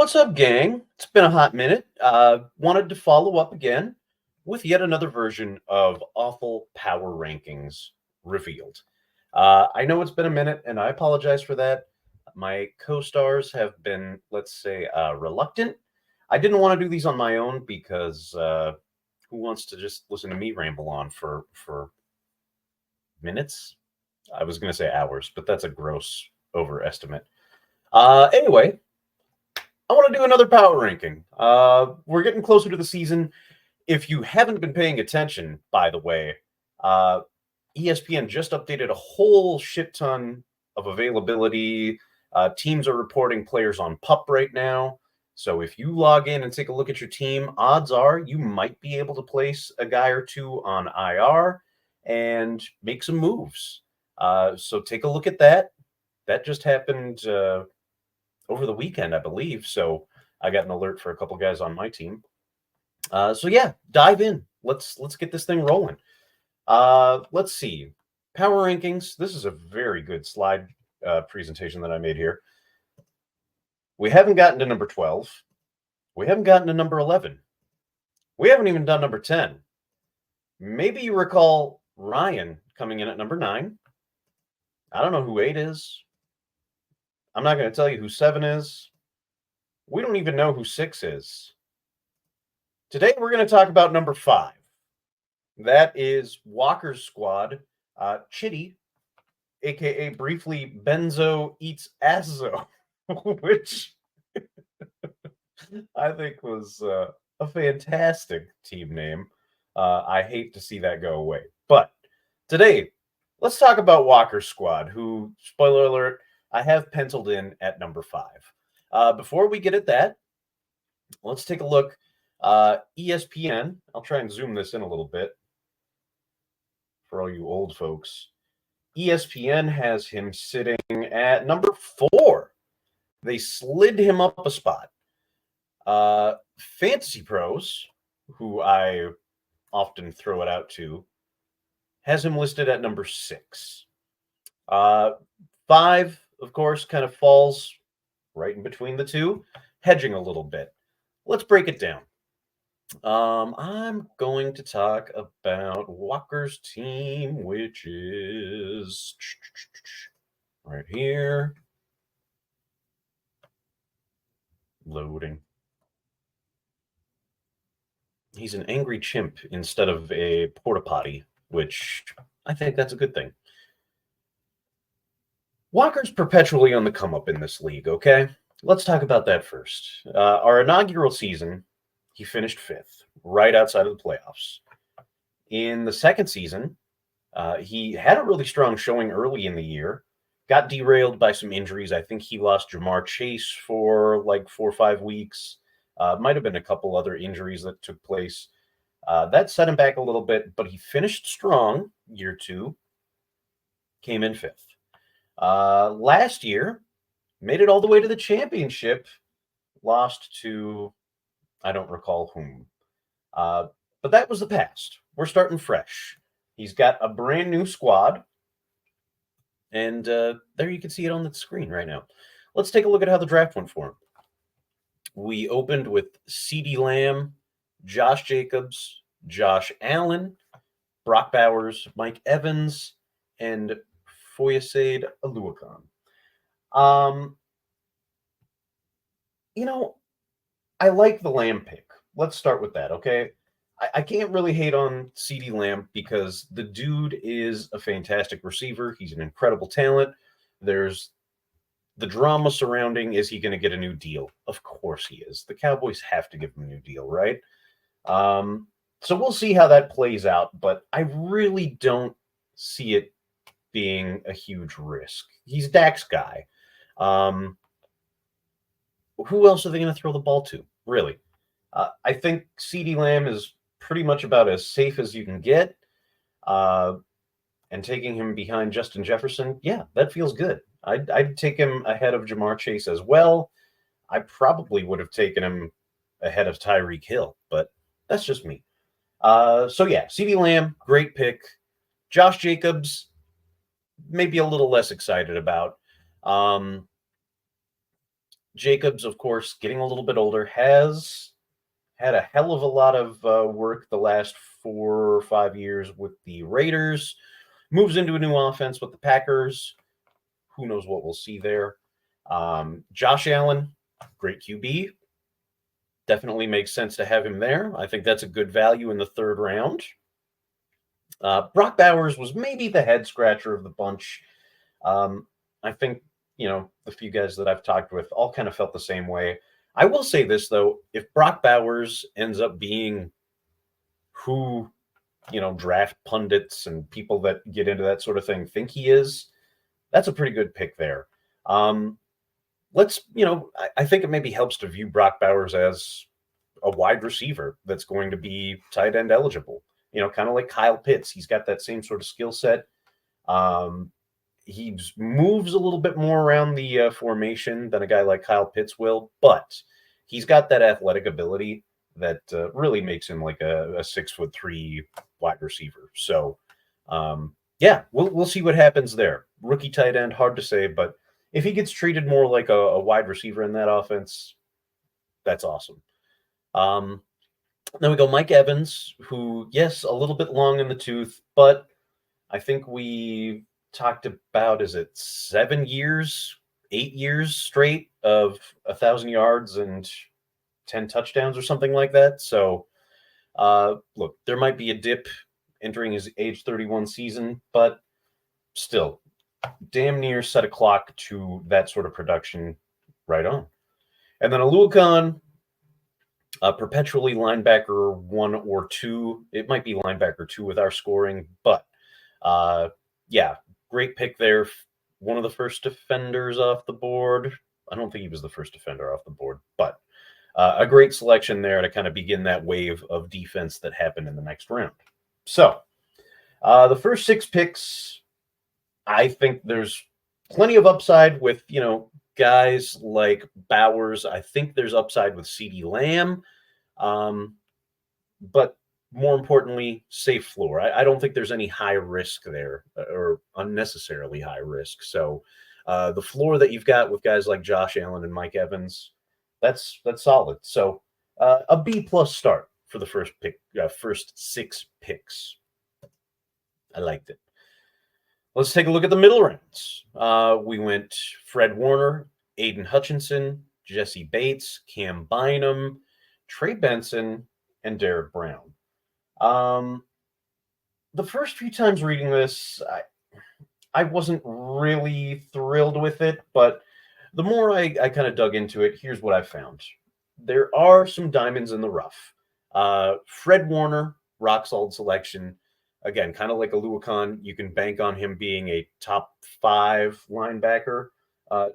What's up, gang? It's been a hot minute. Wanted to follow up again with yet another version of Awful Power Rankings Revealed. I know it's been a minute, and I apologize for that. My co-stars have been, let's say, reluctant. I didn't want to do these on my own because who wants to just listen to me ramble on for minutes? I was going to say hours, but that's a gross overestimate. Anyway, I want to do another power ranking. We're getting closer to the season. If you haven't been paying attention, by the way, ESPN just updated a whole shit ton of availability. Teams are reporting players on PUP right now. So if you log in and take a look at your team, odds are you might be able to place a guy or two on IR and make some moves. So take a look at that. That just happened over the weekend, I believe. So I got an alert for a couple guys on my team. So yeah, dive in. Let's get this thing rolling. Let's see. Power rankings. This is a very good slide presentation that I made here. We haven't gotten to number 12. We haven't gotten to number 11. We haven't even done number 10. Maybe you recall Ryan coming in at number 9. I don't know who 8 is. I'm not going to tell you who 7 is. We don't even know who 6 is. Today, we're going to talk about number 5. That is Walker's squad. Chitty, a.k.a. briefly Benzo Eats Aszo, which I think was a fantastic team name. I hate to see that go away. But today, let's talk about Walker's squad, who, spoiler alert, I have penciled in at number 5. Before we get at that, let's take a look. ESPN, I'll try and zoom this in a little bit for all you old folks. ESPN has him sitting at number 4. They slid him up a spot. Fantasy Pros, who I often throw it out to, has him listed at number 6. 5, of course, kind of falls right in between the two, hedging a little bit. Let's break it down. I'm going to talk about Walker's team, which is right here. Loading. He's an angry chimp instead of a porta potty, which I think that's a good thing. Walker's perpetually on the come up in this league, okay? Let's talk about that first. Our inaugural season, he finished 5th, right outside of the playoffs. In the second season, he had a really strong showing early in the year, got derailed by some injuries. I think he lost Jamar Chase for like 4 or 5 weeks. Might have been a couple other injuries that took place. That set him back a little bit, but he finished strong year 2, came in 5th. Last year, made it all the way to the championship, lost to, I don't recall whom. But that was the past. We're starting fresh. He's got a brand new squad. And there you can see it on the screen right now. Let's take a look at how the draft went for him. We opened with CeeDee Lamb, Josh Jacobs, Josh Allen, Brock Bowers, Mike Evans, and Foyesade Aluakon. I like the Lamb pick. Let's start with that, okay? I can't really hate on CeeDee Lamb because the dude is a fantastic receiver. He's an incredible talent. There's the drama surrounding, is he going to get a new deal? Of course he is. The Cowboys have to give him a new deal, right? So we'll see how that plays out, but I really don't see it being a huge risk. He's Dak's guy. Who else are they going to throw the ball to, really? I think CeeDee Lamb is pretty much about as safe as you can get. And taking him behind Justin Jefferson, yeah, that feels good. I'd take him ahead of Jamar Chase as well. I probably would have taken him ahead of Tyreek Hill, but that's just me. So yeah, CeeDee Lamb, great pick. Josh Jacobs, maybe a little less excited about. Jacobs, of course, getting a little bit older, has had a hell of a lot of work the last 4 or 5 years with the Raiders. Moves into a new offense with the Packers. Who knows what we'll see there? Josh Allen, great QB. Definitely makes sense to have him there. I think that's a good value in the third round. Brock Bowers was maybe the head scratcher of the bunch. I think, the few guys that I've talked with all kind of felt the same way. I will say this, though. If Brock Bowers ends up being who, draft pundits and people that get into that sort of thing think he is, that's a pretty good pick there. I think it maybe helps to view Brock Bowers as a wide receiver that's going to be tight end eligible. Kind of like Kyle Pitts. He's got that same sort of skill set. He moves a little bit more around the formation than a guy like Kyle Pitts will, but he's got that athletic ability that really makes him like a 6'3" wide receiver. So, yeah, we'll see what happens there. Rookie tight end, hard to say, but if he gets treated more like a wide receiver in that offense, that's awesome. Then we go Mike Evans, who, yes, a little bit long in the tooth, but I think we talked about, is it 7 years, 8 years straight of 1,000 yards and 10 touchdowns or something like that. So, look, there might be a dip entering his age 31 season, but still, damn near set a clock to that sort of production right on. And then Aluakon, perpetually linebacker 1 or 2. It might be linebacker 2 with our scoring, but yeah, great pick there. One of the first defenders off the board. I don't think he was the first defender off the board, but a great selection there to kind of begin that wave of defense that happened in the next round. So the first 6 picks, I think there's plenty of upside with, guys like Bowers. I think there's upside with CeeDee Lamb. But more importantly, safe floor. I don't think there's any high risk there or unnecessarily high risk. So the floor that you've got with guys like Josh Allen and Mike Evans, that's solid. So a B+ start for the first 6 picks. I liked it. Let's take a look at the middle rounds. We went Fred Warner, Aiden Hutchinson, Jesse Bates, Cam Bynum, Trey Benson, and Derek Brown. The first few times reading this, I wasn't really thrilled with it, but the more I kind of dug into it, here's what I found. There are some diamonds in the rough. Fred Warner, rock solid selection. Again, kind of like Aluakon, you can bank on him being a top 5 linebacker.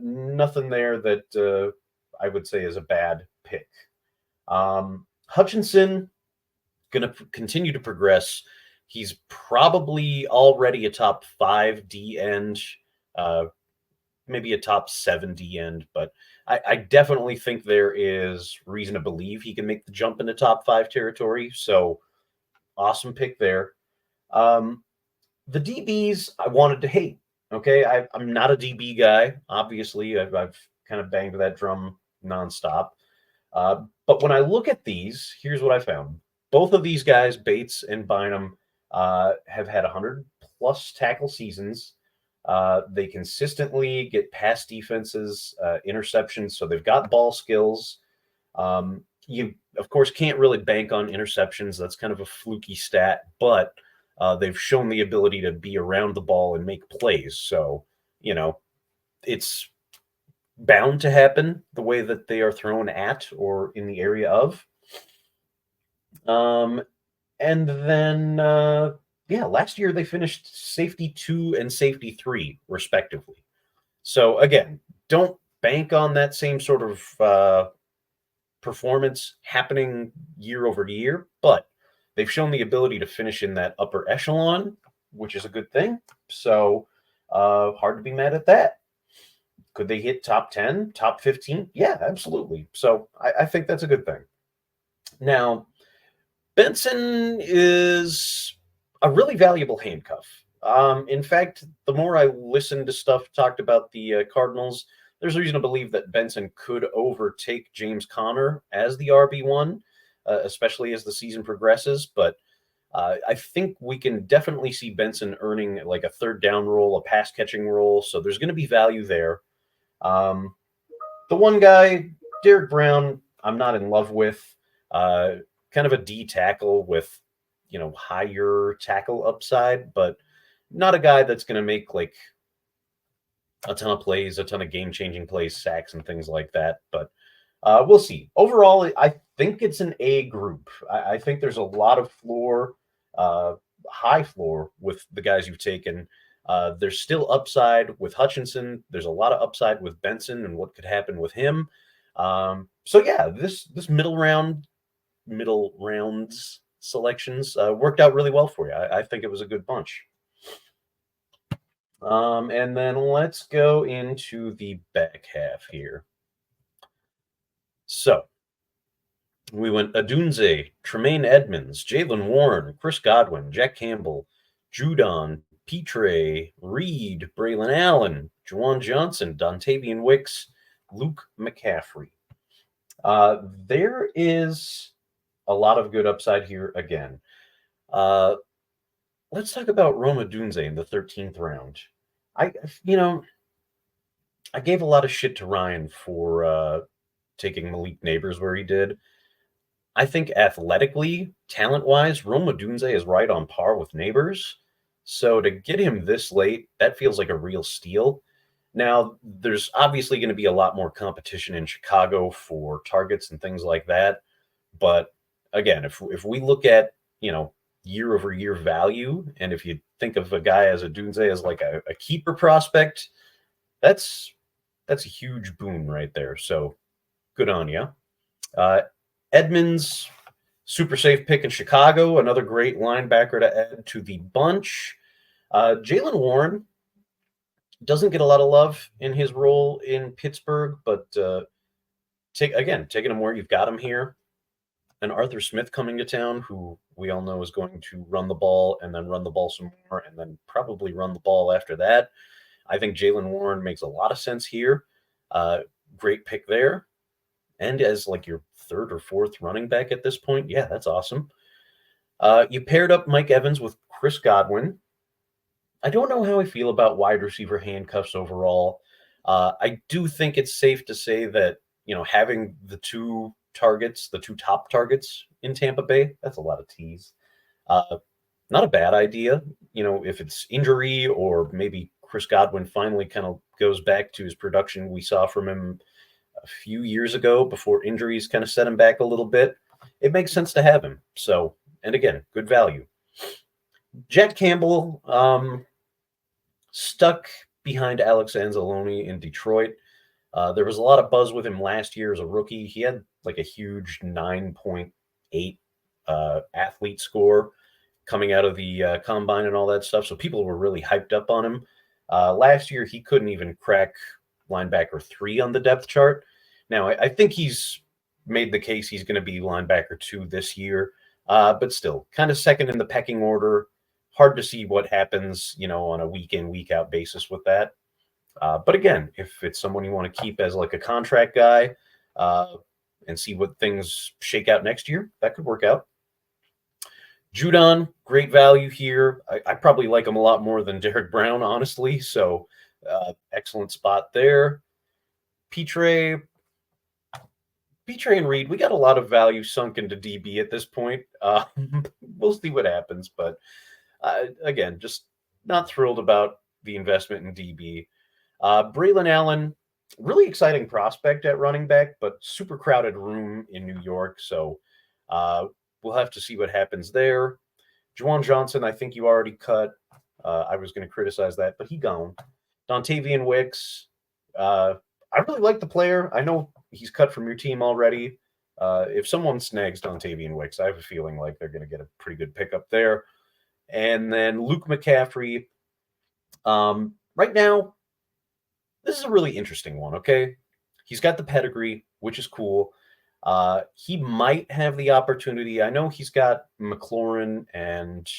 Nothing there that I would say is a bad pick. Hutchinson, going to continue to progress. He's probably already a top 5 D end, maybe a top 7 D end, but I definitely think there is reason to believe he can make the jump into top 5 territory. So awesome pick there. The DBs I wanted to hate. Okay, I'm not a DB guy. Obviously, I've kind of banged that drum nonstop. But when I look at these, here's what I found. Both of these guys, Bates and Bynum, have had 100+ tackle seasons. They consistently get past defenses, interceptions, so they've got ball skills. You, of course, can't really bank on interceptions. That's kind of a fluky stat, but they've shown the ability to be around the ball and make plays. So, it's bound to happen the way that they are thrown at or in the area of. And then, last year they finished safety 2 and safety 3, respectively. So, again, don't bank on that same sort of performance happening year over year, but they've shown the ability to finish in that upper echelon, which is a good thing. So hard to be mad at that. Could they hit top 10, top 15? Yeah, absolutely. So I think that's a good thing. Now, Benson is a really valuable handcuff. In fact, the more I listened to stuff talked about the Cardinals, there's reason to believe that Benson could overtake James Conner as the RB1, especially as the season progresses. But I think we can definitely see Benson earning like a third down role, a pass catching role. So there's going to be value there. The one guy, Derek Brown, I'm not in love with. Kind of a D tackle with, higher tackle upside, but not a guy that's going to make like a ton of plays, a ton of game changing plays, sacks, and things like that. But we'll see. Overall, I think it's an A group. I think there's a lot of floor, high floor with the guys you've taken. There's still upside with Hutchinson. There's a lot of upside with Benson and what could happen with him. So yeah, this middle rounds selections worked out really well for you. I think it was a good bunch. And then let's go into the back half here. So we went Adunze, Tremaine Edmonds, Jalen Warren, Chris Godwin, Jack Campbell, Judon, Petre, Reed, Braylon Allen, Juwan Johnson, Dontavian Wicks, Luke McCaffrey. There is a lot of good upside here again. Let's talk about Rome Odunze in the 13th round. I gave a lot of shit to Ryan for taking Malik Neighbors where he did. I think athletically, talent-wise, Rome Odunze is right on par with Neighbors. So to get him this late, that feels like a real steal. Now, there's obviously going to be a lot more competition in Chicago for targets and things like that. But again, if we look at, year-over-year value, and if you think of a guy as Odunze as like a keeper prospect, that's a huge boon right there. So good on you. Edmonds, super safe pick in Chicago, another great linebacker to add to the bunch. Jalen Warren doesn't get a lot of love in his role in Pittsburgh, but taking him where you've got him here. And Arthur Smith coming to town, who we all know is going to run the ball and then run the ball some more and then probably run the ball after that. I think Jalen Warren makes a lot of sense here. Great pick there. And as like your third or fourth running back at this point, yeah, that's awesome. You paired up Mike Evans with Chris Godwin. I don't know how I feel about wide receiver handcuffs overall. I do think it's safe to say that, having the two top targets in Tampa Bay, that's a lot of T's. Not a bad idea, if it's injury or maybe Chris Godwin finally kind of goes back to his production we saw from him a few years ago before injuries kind of set him back a little bit. It makes sense to have him. So, and again, good value. Jack Campbell stuck behind Alex Anzalone in Detroit. There was a lot of buzz with him last year as a rookie. He had like a huge 9.8 athlete score coming out of the combine and all that stuff. So people were really hyped up on him. Last year, he couldn't even crack linebacker 3 on the depth chart. Now, I think he's made the case he's going to be linebacker 2 this year, but still kind of second in the pecking order. Hard to see what happens, on a week in, week out basis with that. But again, if it's someone you want to keep as like a contract guy and see what things shake out next year, that could work out. Judon, great value here. I probably like him a lot more than Derek Brown, honestly. So excellent spot there. Petre and Reed, we got a lot of value sunk into DB at this point. We'll see what happens. But again, just not thrilled about the investment in DB. Braylon Allen, really exciting prospect at running back, but super crowded room in New York. So we'll have to see what happens there. Juwan Johnson, I think you already cut. I was going to criticize that, but he gone. Dontavian Wicks, I really like the player. I know he's cut from your team already. If someone snags Dontavian Wicks, I have a feeling like they're going to get a pretty good pickup there. And then Luke McCaffrey. Right now, this is a really interesting one, okay? He's got the pedigree, which is cool. He might have the opportunity. I know he's got McLaurin and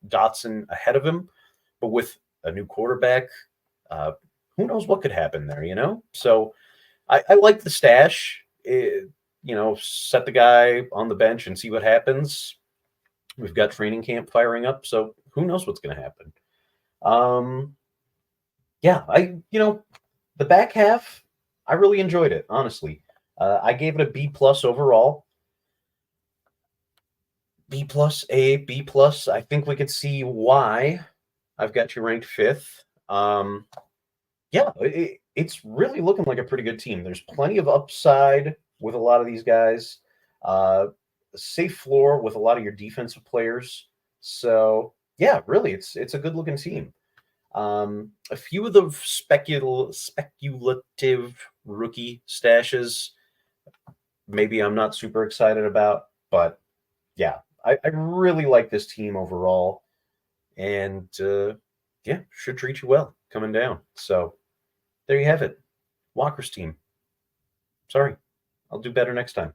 Dotson ahead of him, but with a new quarterback, who who knows what could happen there, you know? So I like the stash. Set the guy on the bench and see what happens. We've got training camp firing up, so who knows what's going to happen. Um, yeah, the back half, I really enjoyed it, honestly. I gave it a B plus overall. B plus, A, B plus. I think we could see why I've got you ranked fifth. Yeah, it's really looking like a pretty good team. There's plenty of upside with a lot of these guys. Uh, Safe floor with a lot of your defensive players. So yeah, really, it's a good looking team. A few of the speculative rookie stashes, maybe I'm not super excited about, but yeah, I really like this team overall, and yeah, should treat you well coming down. So there you have it, Walker's team. Sorry, I'll do better next time.